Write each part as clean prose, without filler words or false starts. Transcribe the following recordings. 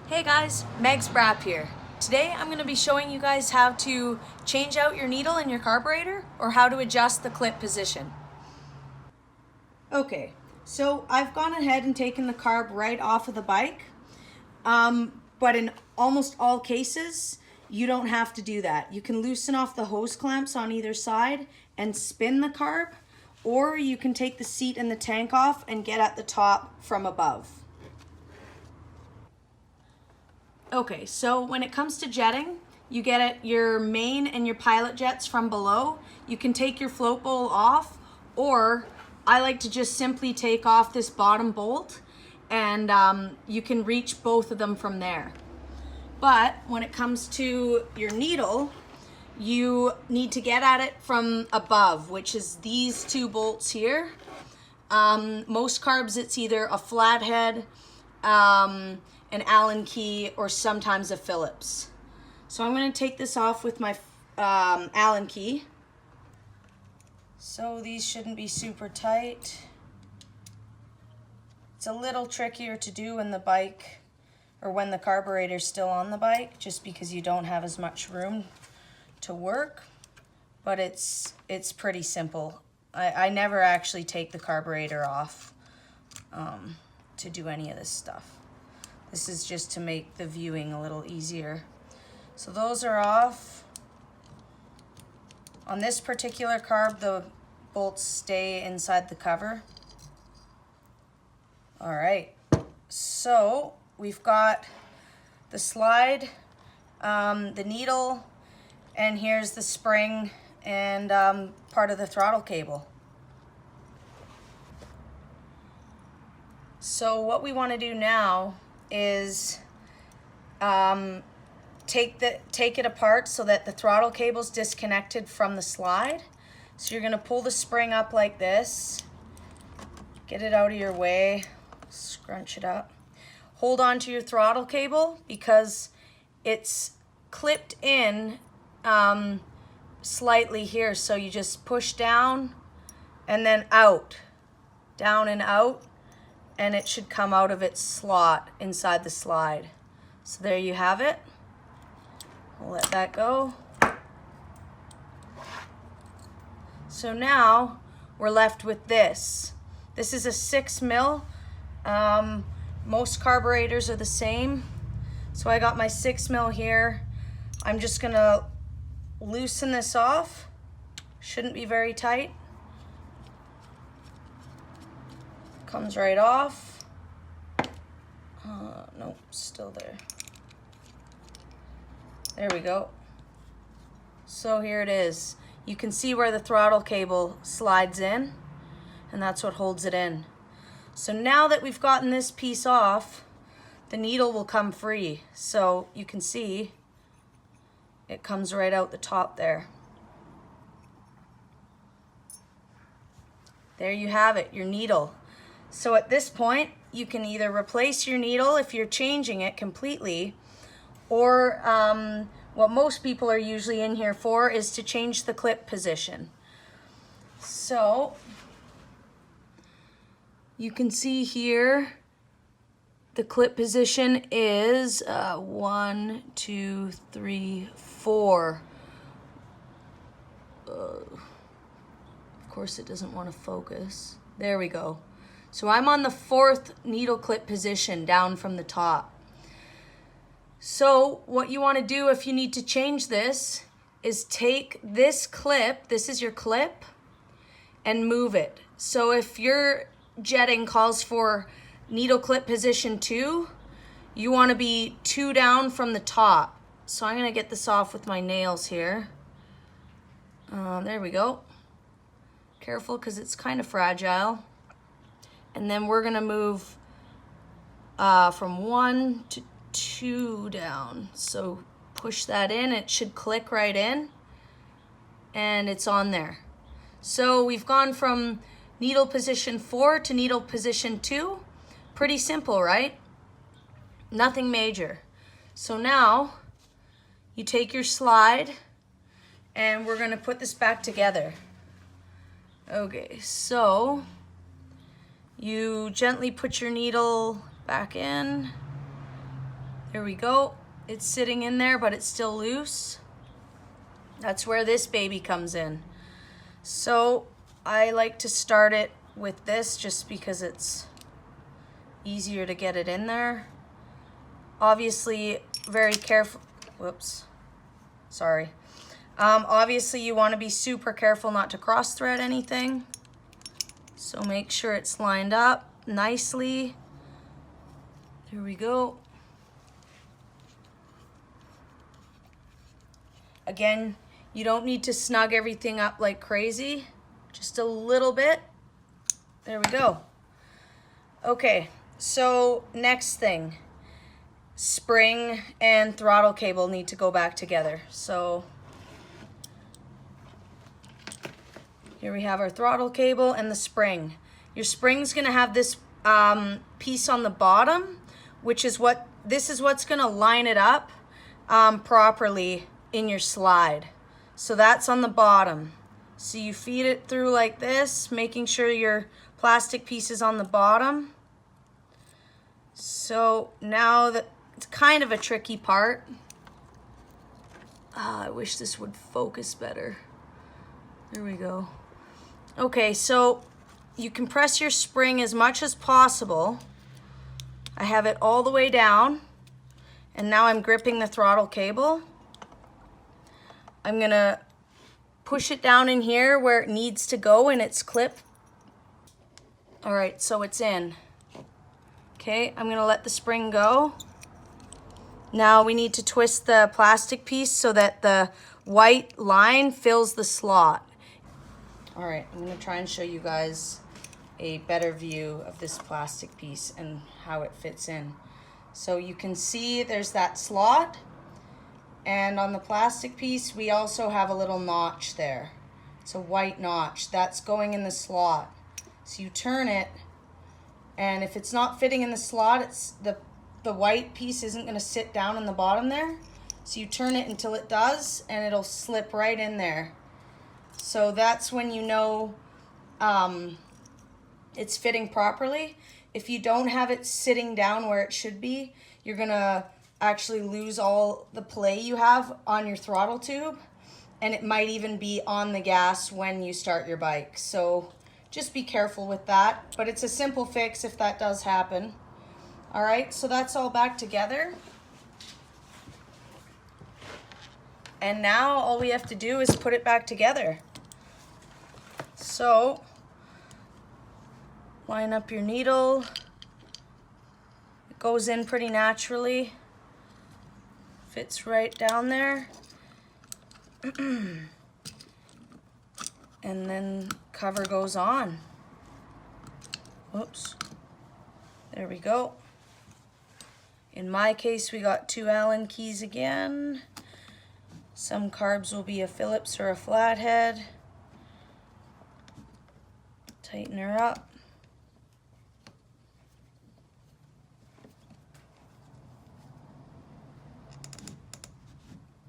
Hey guys, Megs Braap here. Today I'm going to be showing you guys how to change out your needle in your carburetor or how to adjust the clip position. Okay, so I've gone ahead and taken the carb right off of the bike, but in almost all cases you don't have to do that. You can loosen off the hose clamps on either side and spin the carb, or you can take the seat and the tank off and get at the top from above. Okay, so when it comes to jetting, you get at your main and your pilot jets from below. You can take your float bowl off, or I like to just simply take off this bottom bolt, and you can reach both of them from there. But when it comes to your needle, you need to get at it from above, which is these two bolts here. Most carbs, it's either a flathead, an Allen key, or sometimes a Phillips. So I'm going to take this off with my Allen key. So these shouldn't be super tight. It's a little trickier to do when the bike, or when the carburetor's still on the bike, just because you don't have as much room to work, but it's pretty simple. I never actually take the carburetor off to do any of this stuff. This is just to make the viewing a little easier. So those are off. On this particular carb, the bolts stay inside the cover. All right, so we've got the slide, the needle, and here's the spring and part of the throttle cable. So what we want to do now is take it apart so that the throttle cable's disconnected from the slide. So you're going to pull the spring up like this, get it out of your way, scrunch it up. Hold on to your throttle cable because it's clipped in slightly here, so you just push down and then out, down and out, and it should come out of its slot inside the slide. So there you have it. We'll let that go. So now we're left with this. This is a 6 mil. Most carburetors are the same. So I got my 6 mil here. I'm just gonna loosen this off. Shouldn't be very tight. Comes right off. Nope, still there. There we go. So here it is. You can see where the throttle cable slides in, and that's what holds it in. So now that we've gotten this piece off, the needle will come free. So you can see it comes right out the top there. There you have it, your needle. So at this point, you can either replace your needle if you're changing it completely, or what most people are usually in here for is to change the clip position. So you can see here the clip position is 1, 2, 3, 4. Of course it doesn't want to focus. There we go. So I'm on the 4th needle clip position down from the top. So what you want to do if you need to change this is take this clip, this is your clip, and move it. So if your jetting calls for needle clip position 2, you want to be 2 down from the top. So I'm going to get this off with my nails here. There we go. Careful because it's kind of fragile. And then we're going to move from 1 to 2 down. So push that in, it should click right in, and it's on there. So we've gone from needle position 4 to needle position 2. Pretty simple, right? Nothing major. So now you take your slide and we're going to put this back together. Okay, so you gently put your needle back in, There we go. It's sitting in there, but it's still loose. That's where this baby comes in. So I like to start it with this just because it's easier to get it in there. Obviously, very careful. Whoops. Sorry. Obviously, you want to be super careful not to cross thread anything. So make sure it's lined up nicely. There we go. Again, you don't need to snug everything up like crazy. Just a little bit. There we go. Okay, so next thing. Spring and throttle cable need to go back together. So here we have our throttle cable and the spring. Your spring's gonna have this piece on the bottom, which is this is what's gonna line it up properly in your slide. So that's on the bottom. So you feed it through like this, making sure your plastic piece is on the bottom. So now that it's kind of a tricky part. I wish this would focus better. There we go. Okay, so you can press your spring as much as possible. I have it all the way down, and now I'm gripping the throttle cable. I'm gonna push it down in here where it needs to go in its clip. All right, so it's in. Okay, I'm gonna let the spring go. Now we need to twist the plastic piece so that the white line fills the slot. All right, I'm gonna try and show you guys a better view of this plastic piece and how it fits in. So you can see there's that slot, and on the plastic piece we also have a little notch there. It's a white notch that's going in the slot. So you turn it, and if it's not fitting in the slot, it's the white piece isn't going to sit down in the bottom there. So you turn it until it does, and it'll slip right in there. So that's when you know it's fitting properly. If you don't have it sitting down where it should be, you're going to actually lose all the play you have on your throttle tube, and it might even be on the gas when you start your bike. So just be careful with that, but it's a simple fix if that does happen. All right, so that's all back together. And now all we have to do is put it back together. So line up your needle. It goes in pretty naturally. Fits right down there. And then cover goes on. Whoops. There we go. In my case, we got 2 Allen keys again. Some carbs will be a Phillips or a flathead. Tighten her up.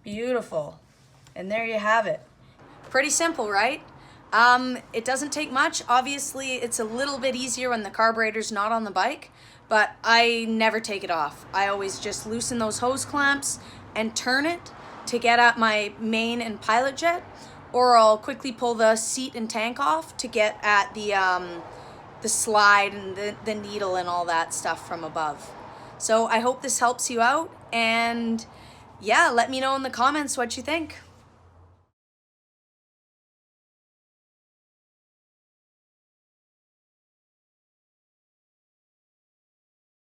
Beautiful. And there you have it. Pretty simple, right? It doesn't take much. Obviously, it's a little bit easier when the carburetor's not on the bike, but I never take it off. I always just loosen those hose clamps and turn it to get at my main and pilot jet, or I'll quickly pull the seat and tank off to get at the slide and the needle and all that stuff from above. So I hope this helps you out, and yeah, let me know in the comments what you think.